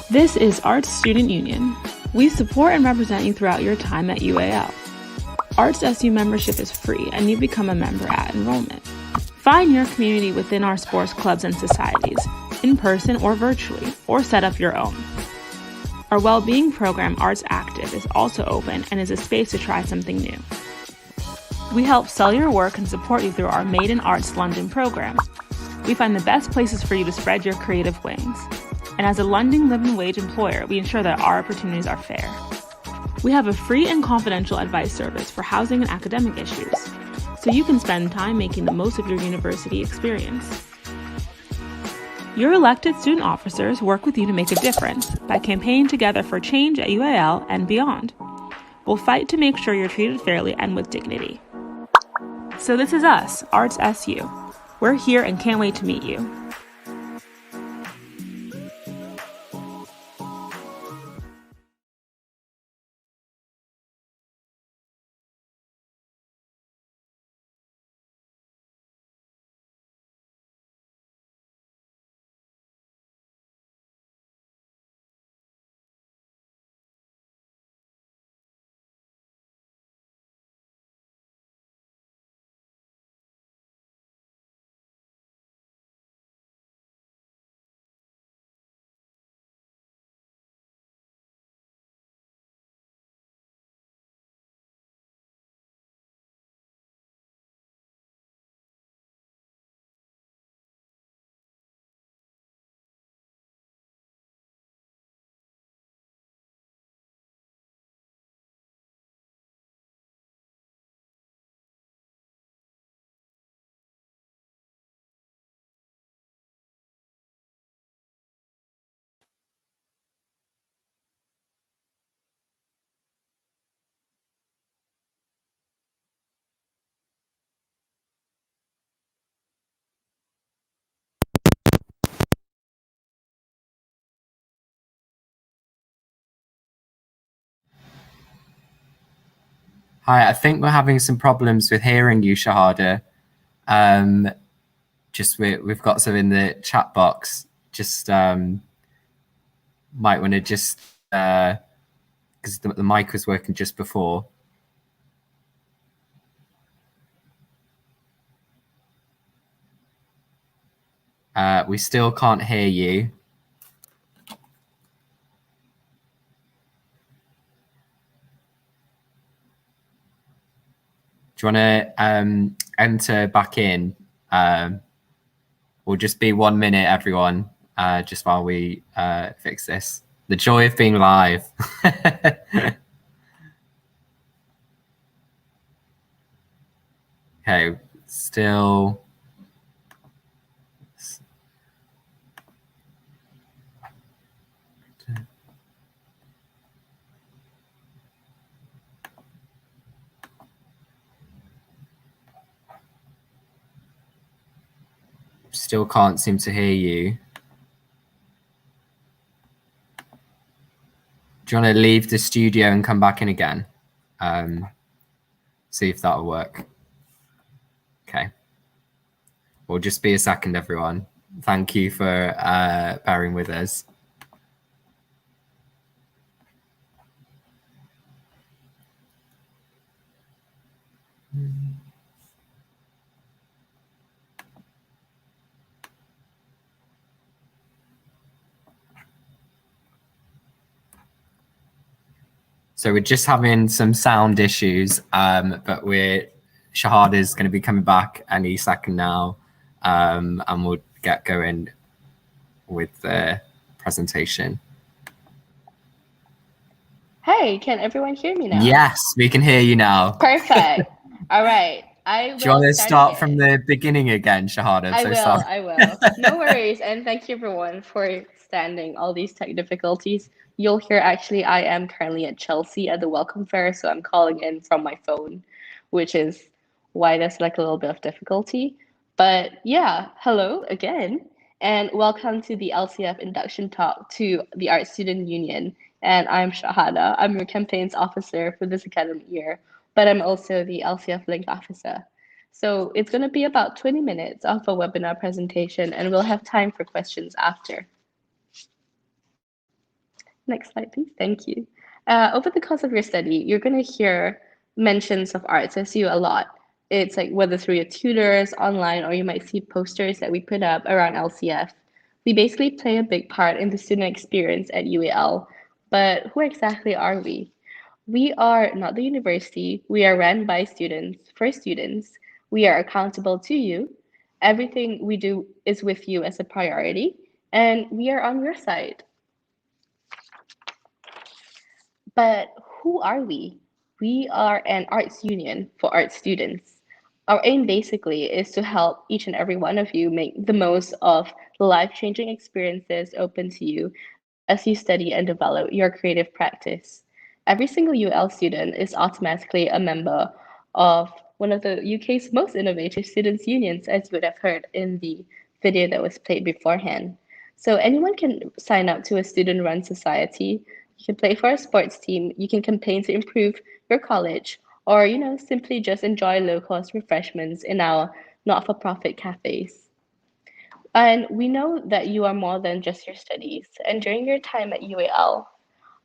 This is Arts Student Union. We support and represent you throughout your time at UAL. Arts SU membership is free and you become a member at enrollment. Find your community within our sports clubs and societies, in person or virtually, or set up your own. Our well-being program, Arts Active, is also open and is a space to try something new. We help sell your work and support you through our Made in Arts London program. We find the best places for you to spread your creative wings. And as a London living wage employer, we ensure that our opportunities are fair. We have a free and confidential advice service for housing and academic issues, so you can spend time making the most of your university experience. Your elected student officers work with you to make a difference by campaigning together for change at UAL and beyond. We'll fight to make sure you're treated fairly and with dignity. So this is us, Arts SU. We're here and can't wait to meet you. Hi, I think we're having some problems with hearing you, Shahada. We've got some in the chat box. Might want to because the mic was working just before. We still can't hear you. Do you want to enter back in? We'll just be 1 minute, everyone, just while we fix this. The joy of being live. Okay, still. Still can't seem to hear you. Do you want to leave the studio and come back in again? See if that'll work. Okay. We'll just be a second, everyone. Thank you for bearing with us. So we're just having some sound issues, but Shahada is going to be coming back any second now, and we'll get going with the presentation. Hey, can everyone hear me now? Yes, we can hear you now. Perfect. All right. Do you want to start from the beginning again, Shahada? I will. No worries. And thank you, everyone, for standing all these tech difficulties. You'll hear, actually, I am currently at Chelsea at the Welcome Fair, so I'm calling in from my phone, which is why there's like a little bit of difficulty. But yeah, hello again, and welcome to the LCF induction talk to the Art Student Union. And I'm Shahada. I'm your campaigns officer for this academic year, but I'm also the LCF Link officer. So it's going to be about 20 minutes of a webinar presentation, and we'll have time for questions after. Next slide, please. Thank you. Over the course of your study, you're going to hear mentions of Arts SU a lot. It's like whether through your tutors, online, or you might see posters that we put up around LCF. We basically play a big part in the student experience at UAL, but who exactly are we? We are not the university. We are run by students, for students. We are accountable to you. Everything we do is with you as a priority, and we are on your side. But who are we? We are an arts union for art students. Our aim basically is to help each and every one of you make the most of the life-changing experiences open to you as you study and develop your creative practice. Every single UL student is automatically a member of one of the UK's most innovative students' unions, as you would have heard in the video that was played beforehand. So anyone can sign up to a student-run society. You can play for a sports team, you can campaign to improve your college, or simply just enjoy low-cost refreshments in our not-for-profit cafes. And we know that you are more than just your studies. And during your time at UAL,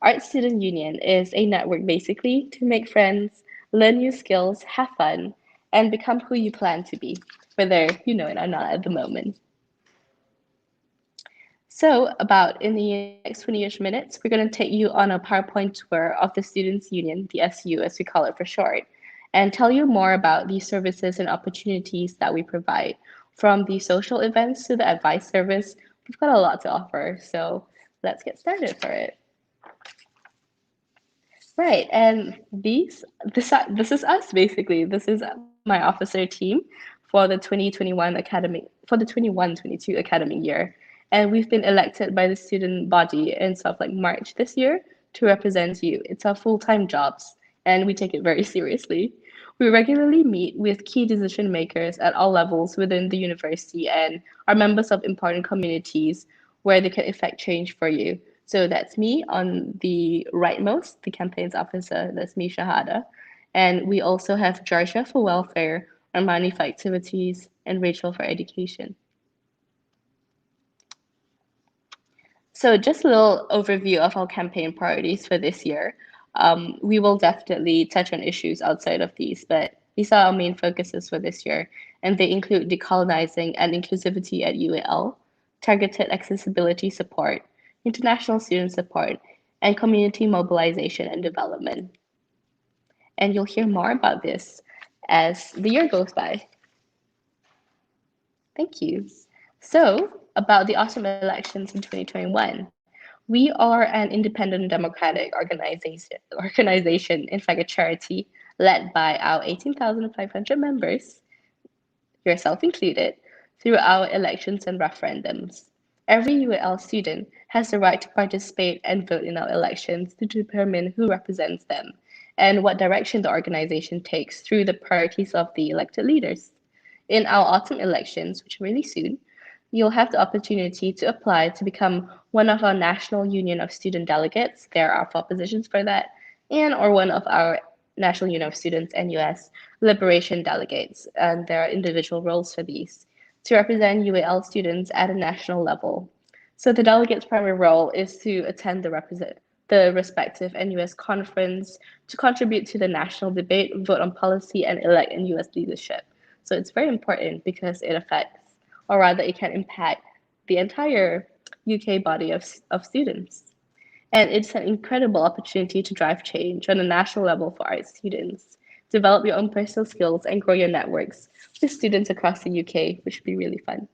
Art Student Union is a network basically to make friends, learn new skills, have fun, and become who you plan to be, whether you know it or not at the moment. So about in the next 20-ish minutes, we're going to take you on a PowerPoint tour of the Students' Union, the SU as we call it for short, and tell you more about the services and opportunities that we provide. From the social events to the advice service, we've got a lot to offer. So let's get started for it. Right, and this is us basically. This is my officer team for the 2021 academic for the 21-22 academic year, and we've been elected by the student body in sort of like March this year to represent you. It's our full-time jobs, and we take it very seriously. We regularly meet with key decision makers at all levels within the university and are members of important communities where they can effect change for you. So that's me on the rightmost, the campaigns officer, that's me, Shahada. And we also have Georgia for welfare, Armani for activities, and Rachel for education. So just a little overview of our campaign priorities for this year. We will definitely touch on issues outside of these, but these are our main focuses for this year, and they include decolonizing and inclusivity at UAL, targeted accessibility support, international student support, and community mobilization and development. And you'll hear more about this as the year goes by. Thank you. So, about the autumn elections in 2021. We are an independent democratic organization, in fact, a charity led by our 18,500 members, yourself included, through our elections and referendums. Every UAL student has the right to participate and vote in our elections to determine who represents them and what direction the organization takes through the priorities of the elected leaders. In our autumn elections, which are really soon, you'll have the opportunity to apply to become one of our National Union of Student Delegates. There are 4 positions for that, and or one of our National Union of Students NUS Liberation Delegates, and there are individual roles for these, to represent UAL students at a national level. So the delegate's primary role is to attend the respective NUS conference, to contribute to the national debate, vote on policy, and elect NUS leadership. So it's very important because it affects, or rather it can impact, the entire UK body of students. And it's an incredible opportunity to drive change on a national level for art students, develop your own personal skills, and grow your networks with students across the UK, which would be really fun.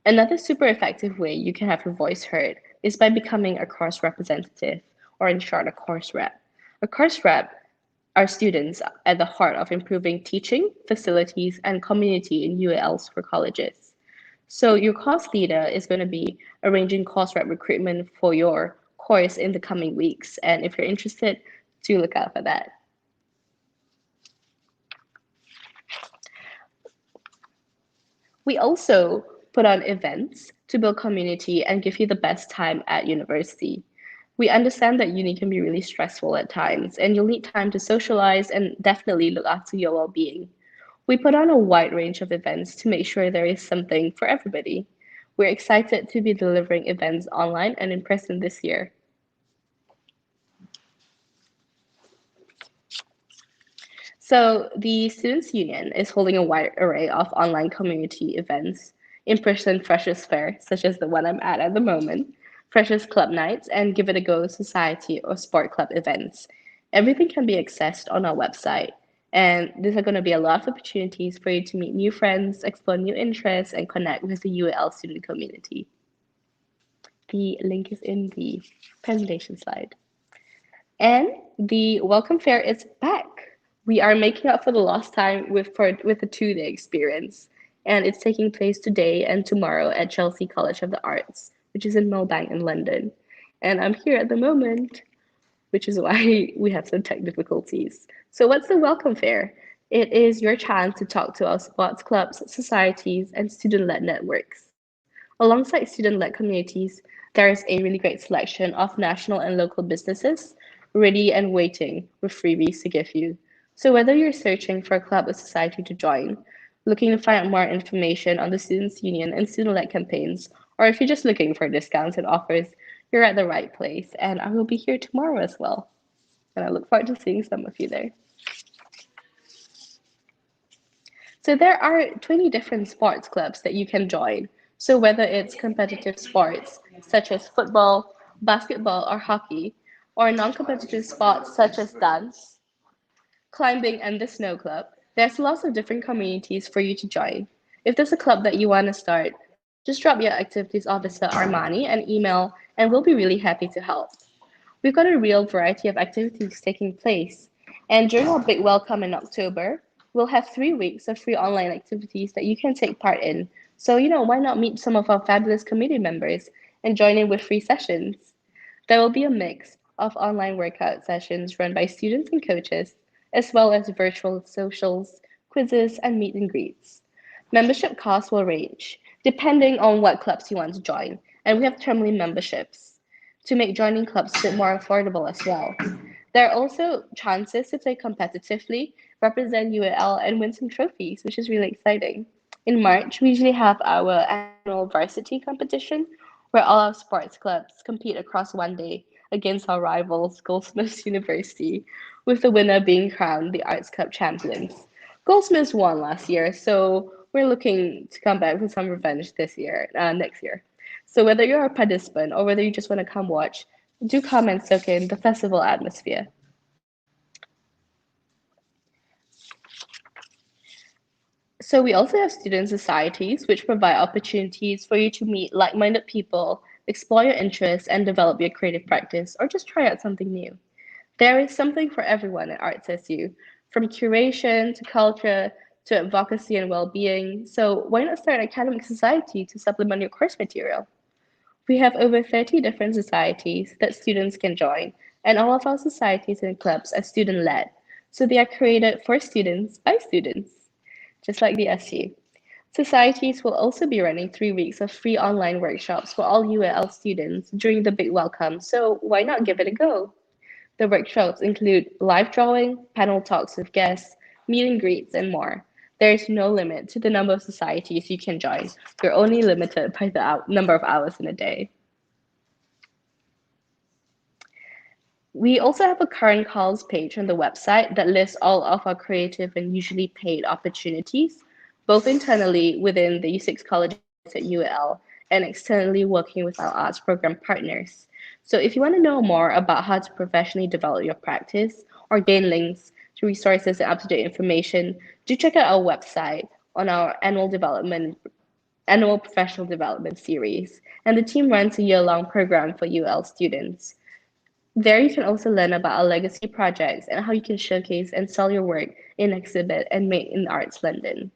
Another super effective way you can have your voice heard is by becoming a course representative, or in short, a course rep. A course rep are students at the heart of improving teaching, facilities, and community in UALs for colleges. So your course leader is going to be arranging course rep recruitment for your course in the coming weeks. And if you're interested, do look out for that. We also put on events to build community and give you the best time at university. We understand that uni can be really stressful at times, and you'll need time to socialize and definitely look after your well being. We put on a wide range of events to make sure there is something for everybody. We're excited to be delivering events online and in person this year. So, the Students' Union is holding a wide array of online community events, in person Freshers' Fair, such as the one I'm at the moment, Freshers' Club Nights, and Give It a Go Society or Sport Club events. Everything can be accessed on our website. And these are going to be a lot of opportunities for you to meet new friends, explore new interests, and connect with the UAL student community. The link is in the presentation slide. And the Welcome Fair is back. We are making up for the lost time with a 2-day experience. And it's taking place today and tomorrow at Chelsea College of the Arts, which is in Millbank in London. And I'm here at the moment, which is why we have some tech difficulties. So what's the Welcome Fair? It is your chance to talk to our sports clubs, societies, and student-led networks. Alongside student-led communities, there is a really great selection of national and local businesses ready and waiting with freebies to give you. So whether you're searching for a club or society to join, looking to find out more information on the Students' Union and student-led campaigns, or if you're just looking for discounts and offers, you're at the right place. And I will be here tomorrow as well. And I look forward to seeing some of you there. So there are 20 different sports clubs that you can join. So whether it's competitive sports such as football, basketball, or hockey, or non-competitive sports such as dance, climbing, and the snow club, there's lots of different communities for you to join. If there's a club that you want to start, just drop your activities officer Armani an email and we'll be really happy to help. We've got a real variety of activities taking place. And during our big welcome in October, we'll have 3 weeks of free online activities that you can take part in. So, why not meet some of our fabulous community members and join in with free sessions? There will be a mix of online workout sessions run by students and coaches, as well as virtual socials, quizzes, and meet and greets. Membership costs will range depending on what clubs you want to join, and we have termly memberships to make joining clubs a bit more affordable as well. There are also chances to play competitively, represent UAL, and win some trophies, which is really exciting. In March, we usually have our annual varsity competition where all our sports clubs compete across one day against our rivals, Goldsmiths University, with the winner being crowned the Arts Cup champions. Goldsmiths won last year, so we're looking to come back with some revenge next year. So whether you're a participant or whether you just want to come watch, do come and soak in the festival atmosphere. So we also have student societies, which provide opportunities for you to meet like-minded people, explore your interests, and develop your creative practice, or just try out something new. There is something for everyone at Arts SU, from curation to culture to advocacy and well-being. So why not start an academic society to supplement your course material? We have over 30 different societies that students can join, and all of our societies and clubs are student-led. So they are created for students by students, just like the SU. Societies will also be running 3 weeks of free online workshops for all UAL students during the big welcome, so why not give it a go? The workshops include live drawing, panel talks with guests, meet and greets, and more. There is no limit to the number of societies you can join. You're only limited by the number of hours in a day. We also have a current calls page on the website that lists all of our creative and usually paid opportunities, both internally within the U6 colleges at UAL and externally working with our arts program partners. So if you want to know more about how to professionally develop your practice or gain links to resources and up-to-date information, do check out our website on our annual professional development series. And the team runs a year-long program for UL students. There you can also learn about our legacy projects and how you can showcase and sell your work in exhibit and Made in Arts London.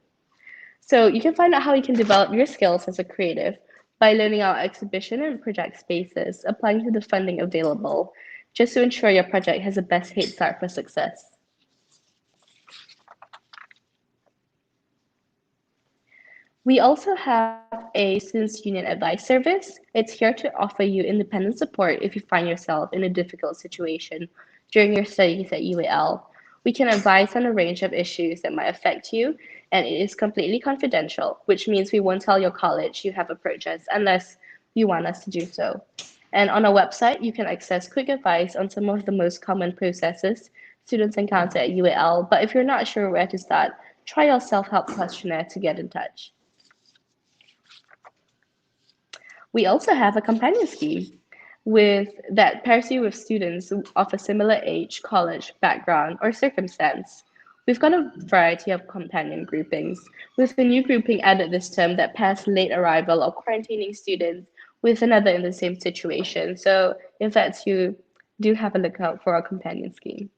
So you can find out how you can develop your skills as a creative by learning our exhibition and project spaces, applying to the funding available, just to ensure your project has the best head start for success. We also have a Students' Union Advice Service. It's here to offer you independent support if you find yourself in a difficult situation during your studies at UAL. We can advise on a range of issues that might affect you, and it is completely confidential, which means we won't tell your college you have approached us unless you want us to do so. And on our website, you can access quick advice on some of the most common processes students encounter at UAL. But if you're not sure where to start, try our self-help questionnaire to get in touch. We also have a companion scheme that pairs you with students of a similar age, college, background, or circumstance. We've got a variety of companion groupings, with a new grouping added this term that pairs late arrival or quarantining students with another in the same situation. So if that's you, do have a look out for our companion scheme.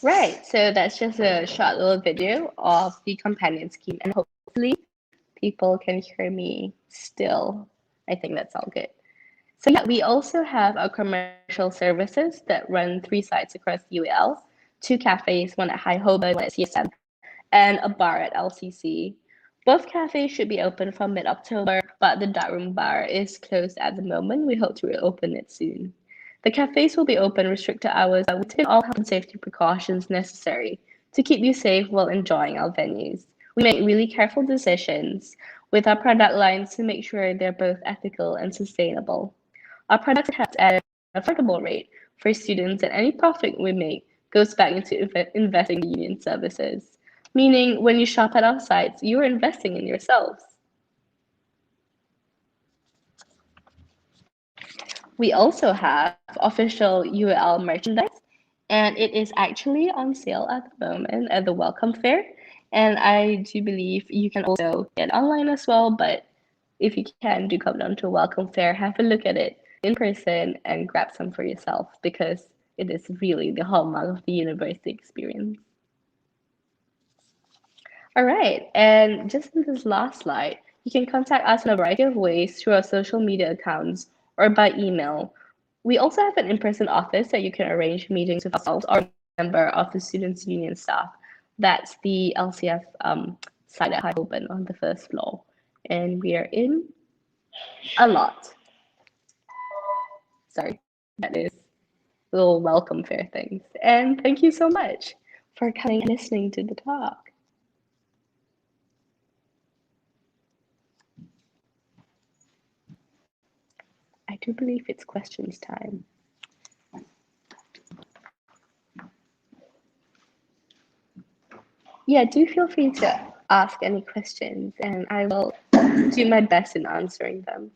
Right, so that's just a short little video of the companion scheme, and hopefully people can hear me still. I think that's all good. So yeah, we also have our commercial services that run 3 sites across UAL, 2 cafes, one at High Holborn, one at CSM, and a bar at LCC. Both cafes should be open from mid-October, but the darkroom bar is closed at the moment. We hope to reopen it soon. The cafes will be open restricted hours, but we take all health and safety precautions necessary to keep you safe while enjoying our venues. We make really careful decisions with our product lines to make sure they're both ethical and sustainable. Our products are kept at an affordable rate for students, and any profit we make goes back into investing in union services. Meaning, when you shop at our sites, you are investing in yourselves. We also have official UL merchandise, and it is actually on sale at the moment at the Welcome Fair. And I do believe you can also get online as well, but if you can, do come down to Welcome Fair, have a look at it in person, and grab some for yourself because it is really the hallmark of the university experience. All right, and just in this last slide, you can contact us in a variety of ways through our social media accounts or by email. We also have an in-person office that you can arrange meetings with ourselves or a member of the Students' Union staff. That's the LCF site at High Holborn on the first floor. And we are in a lot. Sorry, that is little welcome fair things. And thank you so much for coming and listening to the talk. I do believe it's questions time. Yeah, do feel free to ask any questions and I will do my best in answering them.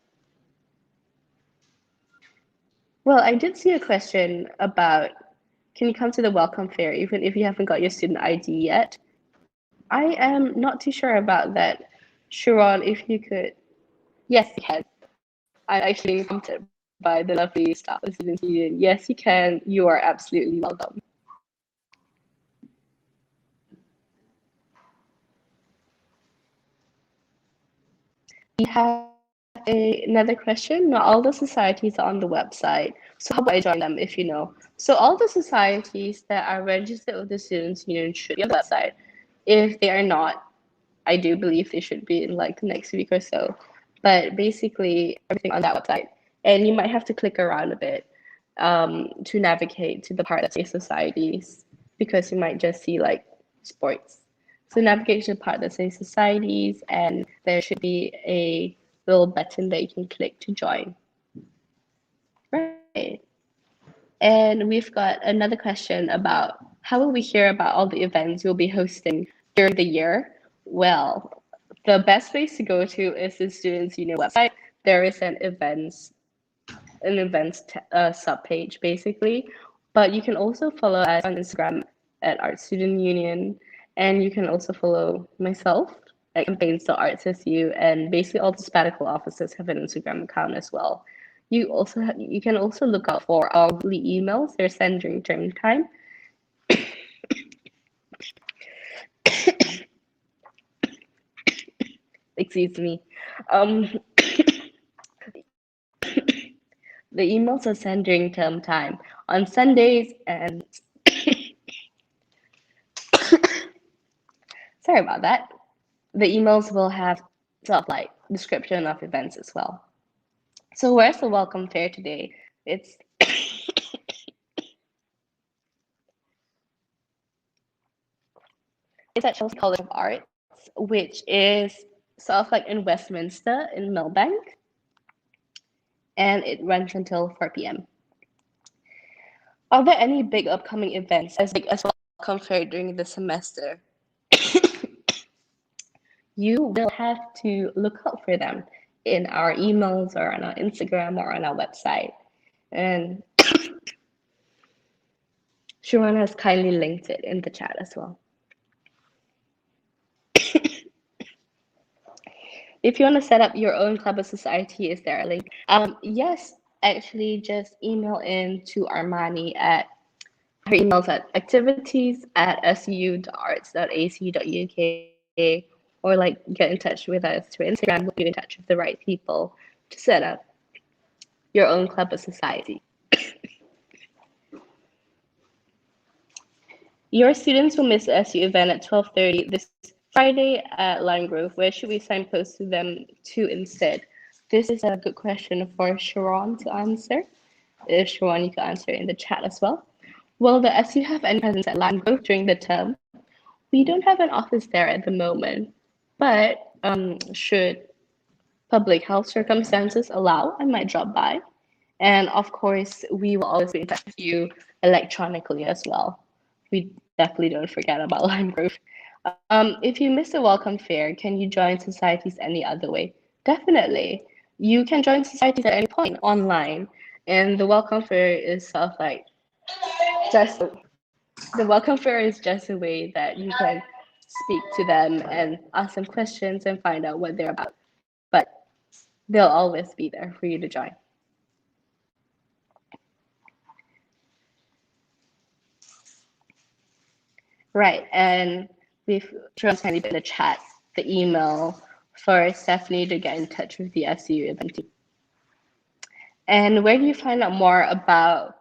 Well, I did see a question about, can you come to the welcome fair even if you haven't got your student ID yet? I am not too sure about that. Sharon, if you could. Yes, you can. I'm actually prompted by the lovely staff of Students' Union. Yes, you can. You are absolutely welcome. We have another question. Not all the societies are on the website. So how do I join them if you know? So all the societies that are registered with the Students' Union should be on the website. If they are not, I do believe they should be in like the next week or so. But basically everything on that website. And you might have to click around a bit. to navigate to the part that says societies, because you might just see like sports. So navigate to the part that says societies, and there should be a little button that you can click to join. Right. And we've got another question about how will we hear about all the events you'll be hosting during the year? Well, the best place to go to is the Students Union website. There is an events subpage basically, but you can also follow us on Instagram at Art Student Union, and you can also follow myself at campaigns.artsu, and basically all the sabbatical offices have an Instagram account as well. You can also look out for our weekly emails. They're sent during term time. Excuse me. The emails are sent during term time on Sundays, and sorry about that. The emails will have sort of like description of events as well. So where's the welcome fair today? It's at Chelsea College of Arts, which is sort of like in Westminster in Millbank, and it runs until 4 p.m. Are there any big upcoming events as big as welcome fair during the semester? You will have to look out for them in our emails or on our Instagram or on our website. And Sharon has kindly linked it in the chat as well. If you want to set up your own club or society, is there a link? Yes, actually just email in to Armani at her emails at activities@su.arts.ac.uk, or like get in touch with us through Instagram. We'll be in touch with the right people to set up your own club or society. Your students will miss the SU event at 12:30 this Friday at Lime Grove. Where should we signpost to them to instead? This is a good question for Sharon to answer. If Sharon, you can answer in the chat as well. Will the SU have any presence at Lime Grove during the term? We don't have an office there at the moment, but should public health circumstances allow, I might drop by. And of course, we will always be in touch with you electronically as well. We definitely don't forget about Lime Grove. If you miss the welcome fair, can you join societies any other way? Definitely. You can join societies at any point online. And the welcome fair is sort of like just the welcome fair is just a way that you can speak to them and ask them questions and find out what they're about. But they'll always be there for you to join. Right, and we've shown kindly in the chat the email for Stephanie to get in touch with the SU event team. And where do you find out more about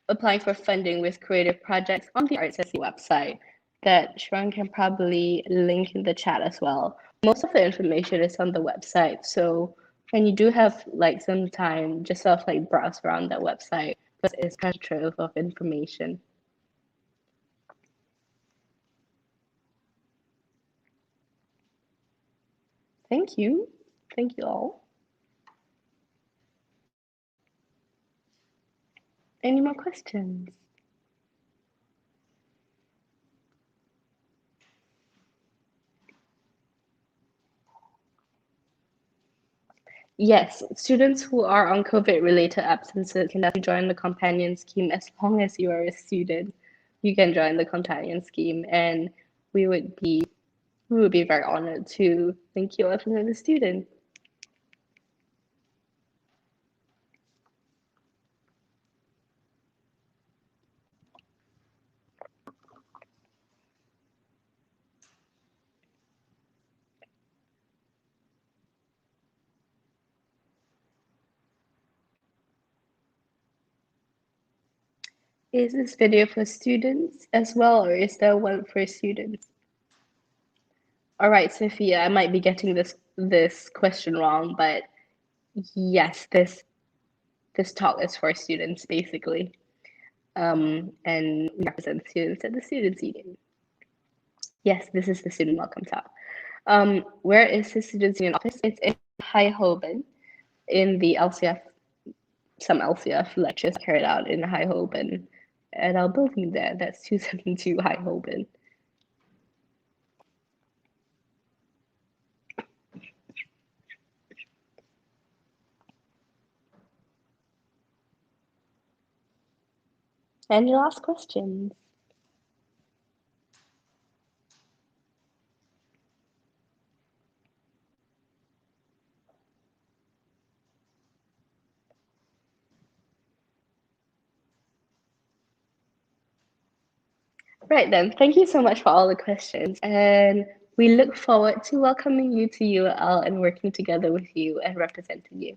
applying for funding with creative projects? On the Arts SU website that Sharon can probably link in the chat as well. Most of the information is on the website, so when you do have like some time, just sort of like browse around that website, because it's kind of trove of information. Thank you. Thank you all. Any more questions? Yes, students who are on COVID-related absences can definitely join the companion scheme as long as you are a student. You can join the companion scheme, and we would be very honored to thank you as a student. Is this video for students as well, or is there one for students? All right, Sophia, I might be getting this question wrong, but yes, this this talk is for students, basically. And we represent students at the Students' Union. Yes, this is the Student Welcome Talk. Where is the Students' Union office? It's in High Hoban, in the LCF. Some LCF lectures carried out in High Hoban at our building there. That's 272 High Hoban. Any last questions? Right then, thank you so much for all the questions, and we look forward to welcoming you to UL and working together with you and representing you.